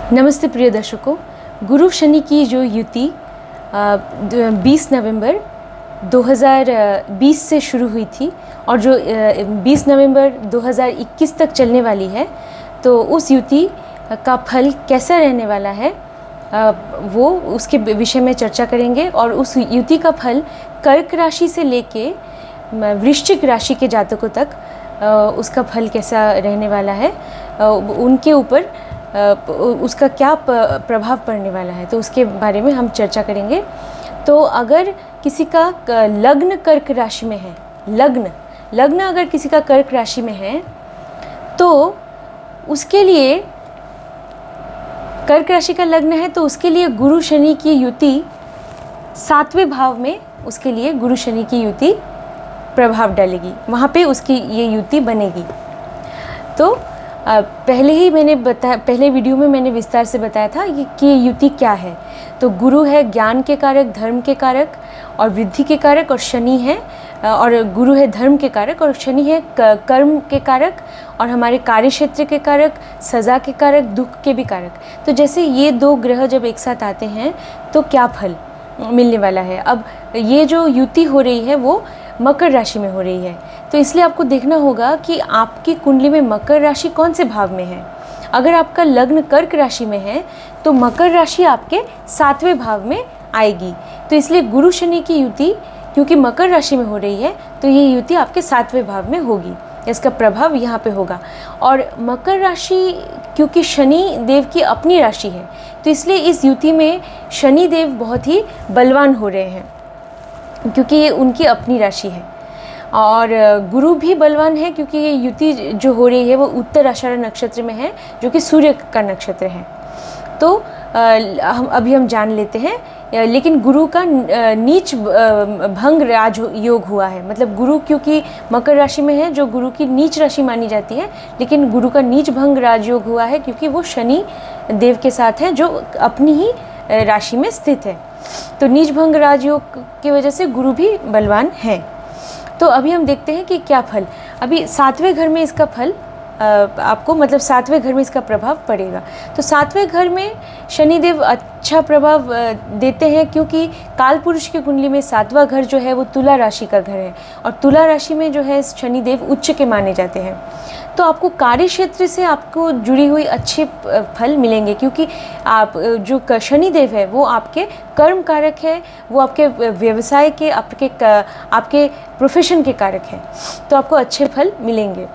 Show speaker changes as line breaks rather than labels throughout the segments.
नमस्ते प्रिय दर्शकों, गुरु शनि की जो युति 20 नवंबर 2020 से शुरू हुई थी और जो 20 नवंबर 2021 तक चलने वाली है, तो उस युति का फल कैसा रहने वाला है वो उसके विषय में चर्चा करेंगे। और उस युति का फल कर्क राशि से लेके वृश्चिक राशि के जातकों तक उसका फल कैसा रहने वाला है, उनके ऊपर उसका क्या प्रभाव पड़ने वाला है, तो उसके बारे में हम चर्चा करेंगे। तो अगर किसी का लग्न कर्क राशि में है, लग्न अगर किसी का कर्क राशि में है, तो उसके लिए कर्क राशि का लग्न है, तो उसके लिए गुरु शनि की युति 7वें भाव में उसके लिए गुरु शनि की युति प्रभाव डालेगी, वहाँ पे उसकी ये युति बनेगी। तो पहले वीडियो में मैंने विस्तार से बताया था कि युति क्या है। तो गुरु है ज्ञान के कारक, धर्म के कारक और वृद्धि के कारक, और शनि है और गुरु है धर्म के कारक, और शनि है कर्म के कारक और हमारे कार्य क्षेत्र के कारक, सज़ा के कारक, दुख के भी कारक। तो जैसे ये दो ग्रह जब एक साथ आते हैं तो क्या फल मिलने वाला है। अब ये जो युति हो रही है वो मकर राशि में हो रही है, तो इसलिए आपको देखना होगा कि आपकी कुंडली में मकर राशि कौन से भाव में है। अगर आपका लग्न कर्क राशि में है तो मकर राशि आपके 7वें भाव में आएगी। तो इसलिए गुरु शनि की युति क्योंकि मकर राशि में हो रही है, तो ये युति आपके 7वें भाव में होगी, इसका प्रभाव यहाँ पे होगा। और मकर राशि क्योंकि शनि देव की अपनी राशि है, तो इसलिए इस युति में शनि देव बहुत ही बलवान हो रहे हैं, क्योंकि ये उनकी अपनी राशि है। और गुरु भी बलवान है क्योंकि ये युति जो हो रही है वो उत्तर आषाढ़ नक्षत्र में है, जो कि सूर्य का नक्षत्र है। तो हम जान लेते हैं। लेकिन गुरु का नीच भंग राज योग हुआ है, मतलब गुरु क्योंकि मकर राशि में है, जो गुरु की नीच राशि मानी जाती है, लेकिन गुरु का नीच भंग राजयोग हुआ है क्योंकि वो शनि देव के साथ है, जो अपनी ही राशि में स्थित है। तो नीच भंग राजयोग की वजह से गुरु भी बलवान है। तो अभी हम देखते हैं कि क्या फल, अभी 7वें घर में इसका फल आपको, मतलब 7वें घर में इसका प्रभाव पड़ेगा। तो 7वें घर में शनिदेव अच्छा प्रभाव देते हैं, क्योंकि काल पुरुष की कुंडली में 7वां घर जो है वो तुला राशि का घर है, और तुला राशि में जो है शनिदेव उच्च के माने जाते हैं। तो आपको कार्य क्षेत्र से आपको जुड़ी हुई अच्छे फल मिलेंगे, क्योंकि आप जो शनिदेव है वो आपके कर्म कारक है, वो आपके व्यवसाय के, आपके प्रोफेशन के कारक है, तो आपको अच्छे फल मिलेंगे।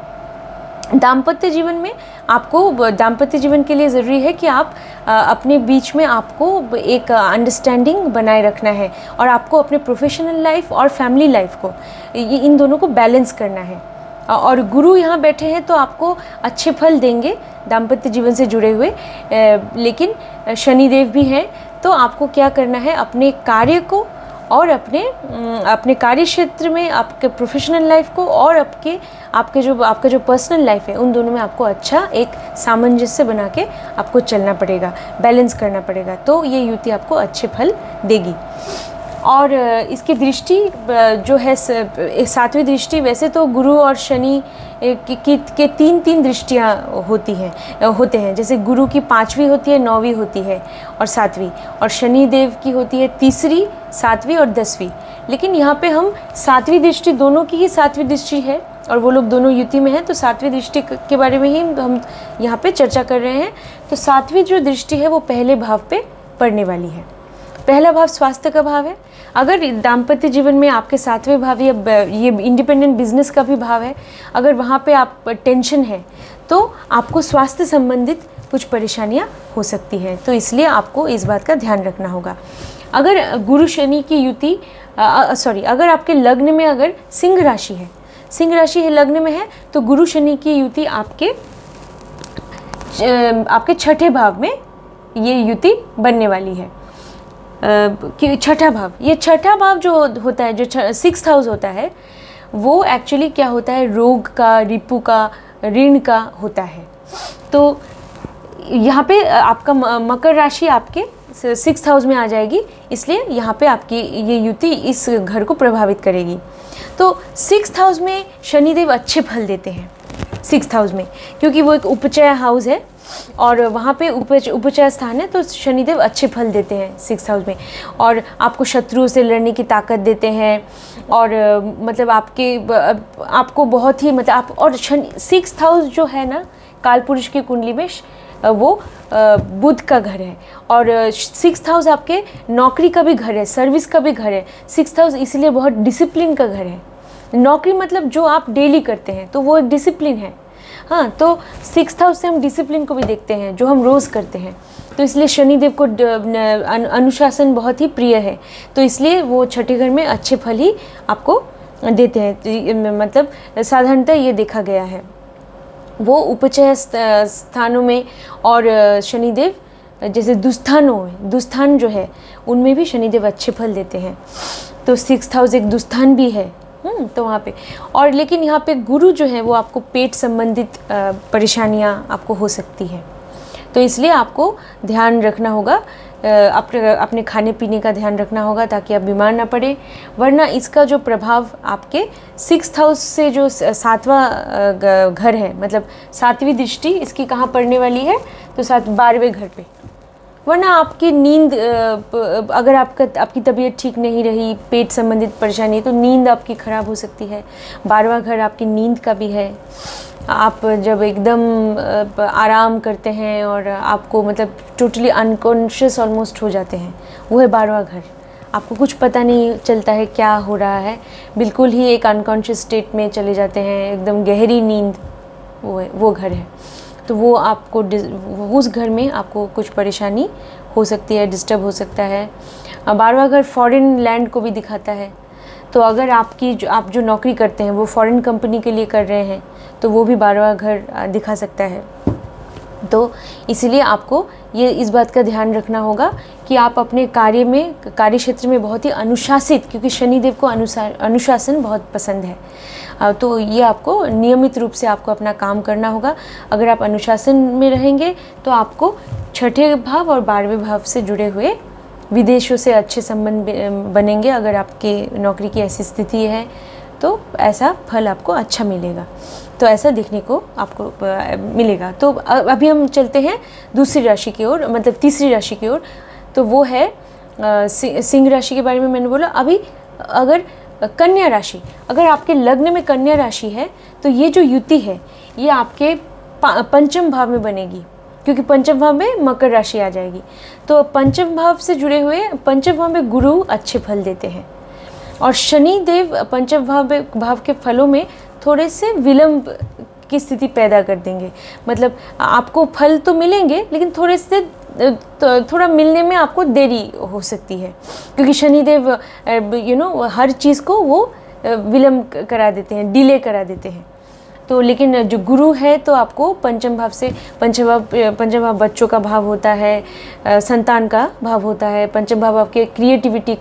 दाम्पत्य जीवन में आपको, दाम्पत्य जीवन के लिए ज़रूरी है कि आप अपने बीच में आपको एक अंडरस्टैंडिंग बनाए रखना है, और आपको अपने प्रोफेशनल लाइफ और फैमिली लाइफ को, इन दोनों को बैलेंस करना है। और गुरु यहाँ बैठे हैं तो आपको अच्छे फल देंगे दाम्पत्य जीवन से जुड़े हुए, लेकिन शनिदेव भी हैं, तो आपको क्या करना है, अपने कार्य को और अपने कार्य क्षेत्र में आपके प्रोफेशनल लाइफ को और आपका जो पर्सनल लाइफ है, उन दोनों में आपको अच्छा एक सामंजस्य बना के आपको चलना पड़ेगा, बैलेंस करना पड़ेगा। तो ये युति आपको अच्छे फल देगी। और इसकी दृष्टि जो है 7वीं दृष्टि, वैसे तो गुरु और शनि के तीन दृष्टियाँ होते हैं। जैसे गुरु की 5वीं होती है, 9वीं होती है और 7वीं, और शनि देव की होती है 3री, 7वीं और 10वीं। लेकिन यहाँ पे हम 7वीं दृष्टि, दोनों की ही 7वीं दृष्टि है और वो लोग दोनों युति में हैं, तो 7वीं दृष्टि के बारे में ही हम यहाँ पे चर्चा कर रहे हैं। तो 7वीं जो दृष्टि है वो पहले भाव पे पड़ने वाली है। पहला भाव स्वास्थ्य का भाव है। अगर दाम्पत्य जीवन में आपके 7वें भाव ये इंडिपेंडेंट बिजनेस का भी भाव है, अगर वहाँ पे आप टेंशन है तो आपको स्वास्थ्य संबंधित कुछ परेशानियाँ हो सकती हैं, तो इसलिए आपको इस बात का ध्यान रखना होगा। अगर गुरु शनि की युति अगर आपके लग्न में अगर सिंह राशि है लग्न में है, तो गुरु शनि की युति आपके 6ठे भाव में ये युति बनने वाली है। कि छठा भाव जो होता है, जो 6th हाउस होता है, वो एक्चुअली क्या होता है, रोग का, रिपु का, ऋण का होता है। तो यहाँ पे आपका मकर राशि आपके 6th हाउस में आ जाएगी, इसलिए यहाँ पे आपकी ये युति इस घर को प्रभावित करेगी। तो 6th हाउस में शनिदेव अच्छे फल देते हैं, 6th हाउस में, क्योंकि वो एक उपचय हाउस है और वहाँ पे उपचय स्थान है, तो शनिदेव अच्छे फल देते हैं 6th हाउस में, और आपको शत्रुओं से लड़ने की ताकत देते हैं, और मतलब आपको बहुत ही मतलब आप, और 6th हाउस जो है ना काल पुरुष की कुंडली में वो बुध का घर है, और 6th हाउस आपके नौकरी का भी घर है, सर्विस का भी घर है। 6th हाउस इसलिए बहुत डिसिप्लिन का घर है। नौकरी मतलब जो आप डेली करते हैं, तो वो एक डिसिप्लिन है। हाँ, तो 6th हाउस से हम डिसिप्लिन को भी देखते हैं, जो हम रोज़ करते हैं। तो इसलिए शनिदेव को अनुशासन बहुत ही प्रिय है, तो इसलिए वो छठे घर में अच्छे फल ही आपको देते हैं। मतलब साधारणतः ये देखा गया है। वो उपचय स्थानों में, और शनिदेव जैसे दुस्थान जो है उनमें भी शनिदेव अच्छे फल देते हैं। तो 6th हाउस एक दुस्थान भी है, तो वहाँ पे, और लेकिन यहाँ पे गुरु जो है वो आपको पेट संबंधित परेशानियाँ आपको हो सकती है, तो इसलिए आपको ध्यान रखना होगा, अपने खाने पीने का ध्यान रखना होगा ताकि आप बीमार ना पड़े, वरना इसका जो प्रभाव आपके 6th हाउस से जो 7वां घर है, मतलब 7वीं दृष्टि इसकी कहाँ पड़ने वाली है, तो 12वें घर पे। वरना आपकी नींद, अगर आपकी तबीयत ठीक नहीं रही, पेट संबंधित परेशानी, तो नींद आपकी ख़राब हो सकती है। 12वां घर आपकी नींद का भी है। आप जब एकदम आराम करते हैं और आपको मतलब टोटली अनकॉन्शियस ऑलमोस्ट हो जाते हैं, वो है 12वां घर। आपको कुछ पता नहीं चलता है क्या हो रहा है, बिल्कुल ही एक अनकॉन्शियस स्टेट में चले जाते हैं, एकदम गहरी नींद, वो घर है। तो वो आपको उस घर में आपको कुछ परेशानी हो सकती है, डिस्टर्ब हो सकता है। 12वां घर फॉरेन लैंड को भी दिखाता है, तो अगर आप जो नौकरी करते हैं वो फॉरेन कंपनी के लिए कर रहे हैं, तो वो भी 12वां घर दिखा सकता है। तो इसीलिए आपको ये इस बात का ध्यान रखना होगा कि आप अपने कार्य क्षेत्र में बहुत ही अनुशासित, क्योंकि शनिदेव को अनुशासन बहुत पसंद है, तो ये आपको नियमित रूप से आपको अपना काम करना होगा। अगर आप अनुशासन में रहेंगे तो आपको छठे भाव और 12वें भाव से जुड़े हुए विदेशों से अच्छे संबंध बनेंगे। अगर आपके नौकरी की ऐसी स्थिति है तो ऐसा फल आपको अच्छा मिलेगा, तो ऐसा देखने को आपको मिलेगा। तो अभी हम चलते हैं दूसरी राशि की ओर, मतलब तीसरी राशि की ओर। तो वो है सिंह राशि के बारे में मैंने बोला। अभी अगर कन्या राशि, अगर आपके लग्न में कन्या राशि है, तो ये जो युति है ये आपके पंचम भाव में बनेगी, क्योंकि पंचम भाव में मकर राशि आ जाएगी। तो पंचम भाव से जुड़े हुए पंचम भाव में गुरु अच्छे फल देते हैं, और शनि देव पंचम भाव के फलों में थोड़े से विलंब की स्थिति पैदा कर देंगे। मतलब आपको फल तो मिलेंगे, लेकिन थोड़ा मिलने में आपको देरी हो सकती है, क्योंकि शनिदेव हर चीज़ को वो विलंब करा देते हैं, डिले करा देते हैं। तो लेकिन जो गुरु है तो आपको पंचम भाव बच्चों का भाव होता है, संतान का भाव होता है। पंचम भाव आपके क्रिएटिविटी,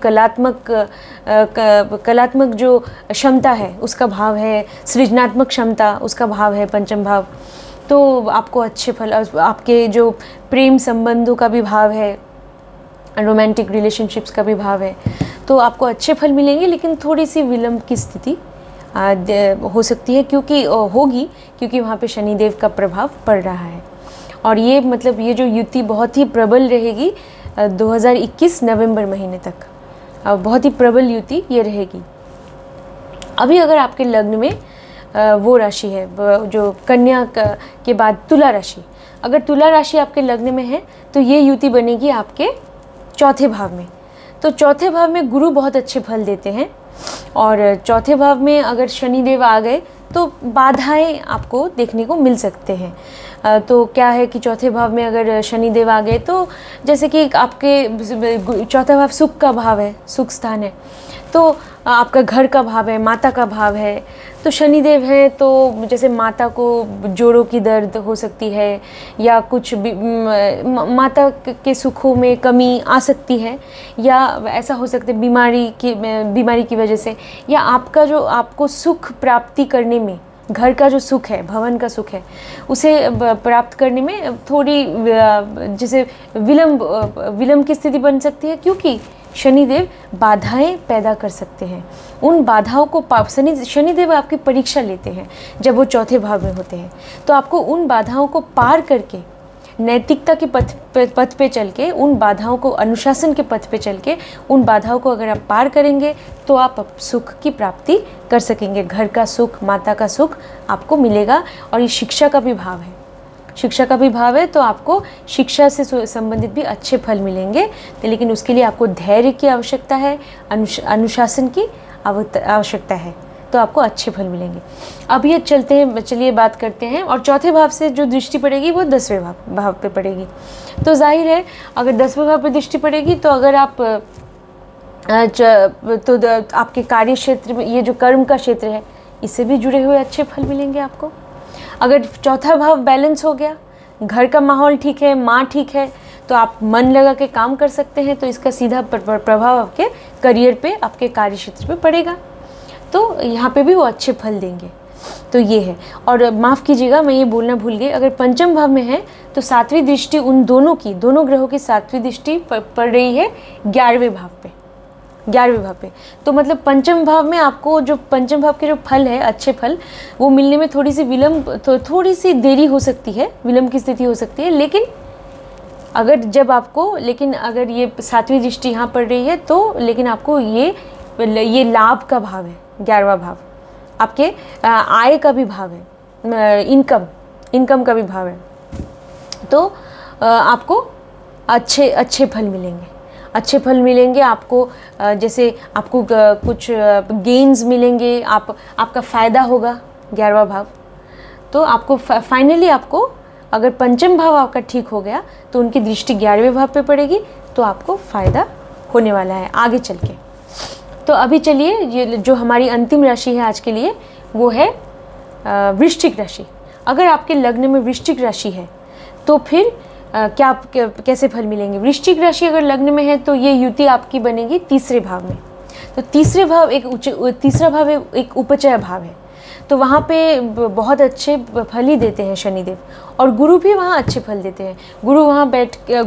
कलात्मक जो क्षमता है उसका भाव है, सृजनात्मक क्षमता उसका भाव है पंचम भाव। तो आपको अच्छे फल, आपके जो प्रेम संबंधों का भी भाव है, रोमांटिक रिलेशनशिप्स का भी भाव है, तो आपको अच्छे फल मिलेंगे, लेकिन थोड़ी सी विलंब की स्थिति हो सकती है, क्योंकि वहाँ पे शनिदेव का प्रभाव पड़ रहा है। और ये मतलब ये जो युति बहुत ही प्रबल रहेगी 2021 नवंबर महीने तक, बहुत ही प्रबल युति ये रहेगी। अभी अगर आपके लग्न में वो राशि है जो कन्या के बाद तुला राशि, अगर तुला राशि आपके लग्न में है तो ये युति बनेगी आपके चौथे भाव में। तो चौथे भाव में गुरु बहुत अच्छे फल देते हैं, और चौथे भाव में अगर शनिदेव आ गए तो बाधाएं आपको देखने को मिल सकते हैं। तो क्या है कि चौथे भाव में अगर शनिदेव आ गए तो जैसे कि आपके चौथा भाव सुख का भाव है, सुख स्थान है, तो आपका घर का भाव है, माता का भाव है। तो शनिदेव है तो जैसे माता को जोड़ों की दर्द हो सकती है, या कुछ माता के सुखों में कमी आ सकती है, या ऐसा हो सकता है बीमारी की वजह से, या आपको सुख प्राप्ति करने में, घर का जो सुख है, भवन का सुख है, उसे प्राप्त करने में थोड़ी जैसे विलंब की स्थिति बन सकती है, क्योंकि शनिदेव बाधाएं पैदा कर सकते हैं। उन बाधाओं को शनिदेव आपकी परीक्षा लेते हैं जब वो चौथे भाव में होते हैं, तो आपको उन बाधाओं को पार करके नैतिकता के पथ पे चल के, उन बाधाओं को, अनुशासन के पथ पे चल के उन बाधाओं को अगर आप पार करेंगे तो आप सुख की प्राप्ति कर सकेंगे। घर का सुख, माता का सुख आपको मिलेगा। और ये शिक्षा का भी भाव है, शिक्षा का भी भाव है, तो आपको शिक्षा से संबंधित भी अच्छे फल मिलेंगे। तो लेकिन उसके लिए आपको धैर्य की आवश्यकता है, अनुशासन की आवश्यकता है, तो आपको अच्छे फल मिलेंगे। अब ये चलते हैं, चलिए बात करते हैं। और चौथे भाव से जो दृष्टि पड़ेगी वो 10वें भाव पे पड़ेगी। तो जाहिर है अगर 10वें भाव पे दृष्टि पड़ेगी तो अगर आप आपके कार्य क्षेत्र में, ये जो कर्म का क्षेत्र है, इससे भी जुड़े हुए अच्छे फल मिलेंगे आपको। अगर चौथा भाव बैलेंस हो गया, घर का माहौल ठीक है, माँ ठीक है, तो आप मन लगा के काम कर सकते हैं, तो इसका सीधा प्रभाव आपके करियर पे, आपके कार्य क्षेत्र पे पड़ेगा। तो यहाँ पे भी वो अच्छे फल देंगे। तो ये है। और माफ़ कीजिएगा, मैं ये बोलना भूल गई, अगर पंचम भाव में है तो 7वीं दृष्टि उन दोनों ग्रहों की 7वीं दृष्टि पड़ रही है 11वें भाव पे, 11वें भाव पे। तो मतलब पंचम भाव में आपको जो पंचम भाव के जो फल है, अच्छे फल, वो मिलने में थोड़ी सी विलम्ब, थोड़ी सी देरी हो सकती है, विलम्ब की स्थिति हो सकती है। लेकिन अगर ये 7वीं दृष्टि यहाँ पड़ रही है तो लेकिन आपको ये लाभ का भाव है, 11वां भाव आपके आय का भी भाव है, इनकम का भी भाव है। तो आपको अच्छे फल मिलेंगे आपको। जैसे आपको कुछ गेन्स मिलेंगे, आपका फ़ायदा होगा 11वां भाव। तो आपको फाइनली आपको अगर पंचम भाव आपका ठीक हो गया तो उनकी दृष्टि 11वें भाव पे पड़ेगी, तो आपको फ़ायदा होने वाला है आगे चल के। तो अभी चलिए, ये जो हमारी अंतिम राशि है आज के लिए वो है वृश्चिक राशि। अगर आपके लग्न में वृश्चिक राशि है तो फिर कैसे फल मिलेंगे। वृश्चिक राशि अगर लग्न में है तो ये युति आपकी बनेगी 3रे भाव में। तो तीसरा भाव एक उपचय भाव है, तो वहाँ पे बहुत अच्छे फल ही देते हैं शनिदेव। और गुरु भी वहाँ अच्छे फल देते हैं।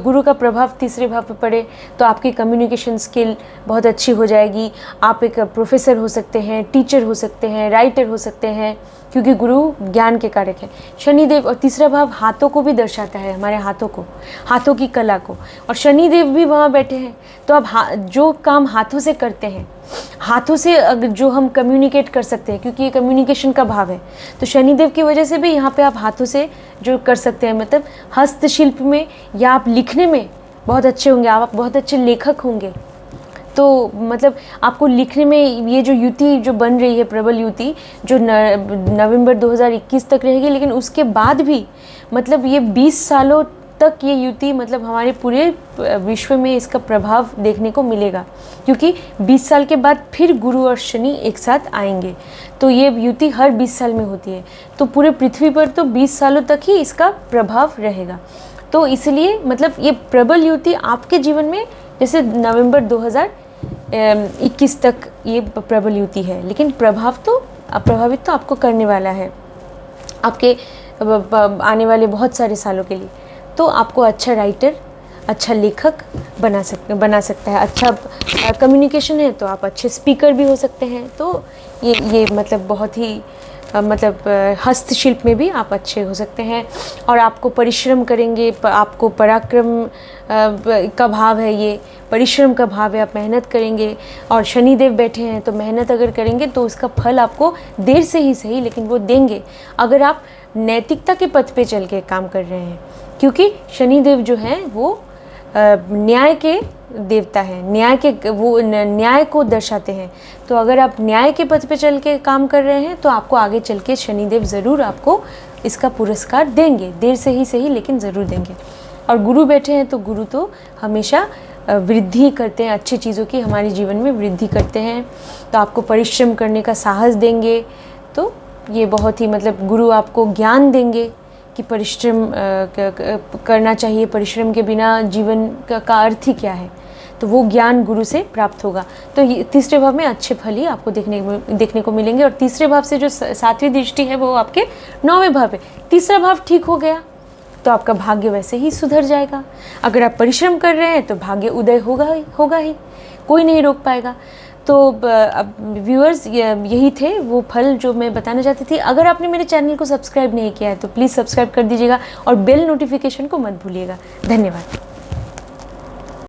गुरु का प्रभाव 3रे भाव पे पड़े तो आपकी कम्युनिकेशन स्किल बहुत अच्छी हो जाएगी। आप एक प्रोफेसर हो सकते हैं, टीचर हो सकते हैं, राइटर हो सकते हैं, क्योंकि गुरु ज्ञान के कारक है शनिदेव। और 3रा भाव हाथों को भी दर्शाता है, हमारे हाथों की कला को। और शनिदेव भी वहाँ बैठे हैं, तो आप जो काम हाथों से करते हैं, हाथों से जो हम कम्युनिकेट कर सकते हैं, क्योंकि ये कम्युनिकेशन का भाव है, तो शनिदेव की वजह से भी यहाँ पे आप हाथों से जो कर सकते हैं, मतलब हस्तशिल्प में या आप लिखने में बहुत अच्छे होंगे, आप बहुत अच्छे लेखक होंगे। तो मतलब आपको लिखने में ये जो युति जो बन रही है, प्रबल युति, जो नवंबर 2021 तक रहेगी, लेकिन उसके बाद भी मतलब ये 20 सालों तक ये युति, मतलब हमारे पूरे विश्व में इसका प्रभाव देखने को मिलेगा, क्योंकि 20 साल के बाद फिर गुरु और शनि एक साथ आएंगे। तो ये युति हर 20 साल में होती है, तो पूरे पृथ्वी पर तो 20 सालों तक ही इसका प्रभाव रहेगा। तो इसलिए मतलब ये प्रबल युति आपके जीवन में जैसे नवंबर 2021 तक ये प्रबल युति है, लेकिन प्रभावित तो आपको करने वाला है आपके आने वाले बहुत सारे सालों के लिए। तो आपको अच्छा राइटर, अच्छा लेखक बना सकता है। अच्छा कम्युनिकेशन है तो आप अच्छे स्पीकर भी हो सकते हैं। तो ये मतलब बहुत ही हस्तशिल्प में भी आप अच्छे हो सकते हैं। और आपको परिश्रम करेंगे, आपको पराक्रम का भाव है, ये परिश्रम का भाव है, आप मेहनत करेंगे। और शनिदेव बैठे हैं तो मेहनत अगर करेंगे तो उसका फल आपको देर से ही सही, लेकिन वो देंगे, अगर आप नैतिकता के पथ पे चल के काम कर रहे हैं। क्योंकि शनिदेव जो हैं वो न्याय के देवता हैं, न्याय को दर्शाते हैं। तो अगर आप न्याय के पथ पे चल के काम कर रहे हैं तो आपको आगे चल के शनिदेव ज़रूर आपको इसका पुरस्कार देंगे, देर से ही सही, लेकिन ज़रूर देंगे। और गुरु बैठे हैं तो गुरु तो हमेशा वृद्धि करते हैं, अच्छी चीज़ों की हमारे जीवन में वृद्धि करते हैं। तो आपको परिश्रम करने का साहस देंगे। तो ये बहुत ही मतलब गुरु आपको ज्ञान देंगे कि परिश्रम करना चाहिए, परिश्रम के बिना जीवन का अर्थ ही क्या है। तो वो ज्ञान गुरु से प्राप्त होगा। तो ये 3रे भाव में अच्छे फल ही आपको देखने को मिलेंगे। और 3रे भाव से जो 7वीं दृष्टि है वो आपके 9वें भाव पे। 3रा भाव ठीक हो गया तो आपका भाग्य वैसे ही सुधर जाएगा। अगर आप परिश्रम कर रहे हैं तो भाग्य उदय होगा ही, कोई नहीं रोक पाएगा। तो व्यूअर्स यही थे वो फल जो मैं बताना चाहती थी। अगर आपने मेरे चैनल को सब्सक्राइब नहीं किया है तो प्लीज़ सब्सक्राइब कर दीजिएगा और बेल नोटिफिकेशन को मत भूलिएगा। धन्यवाद।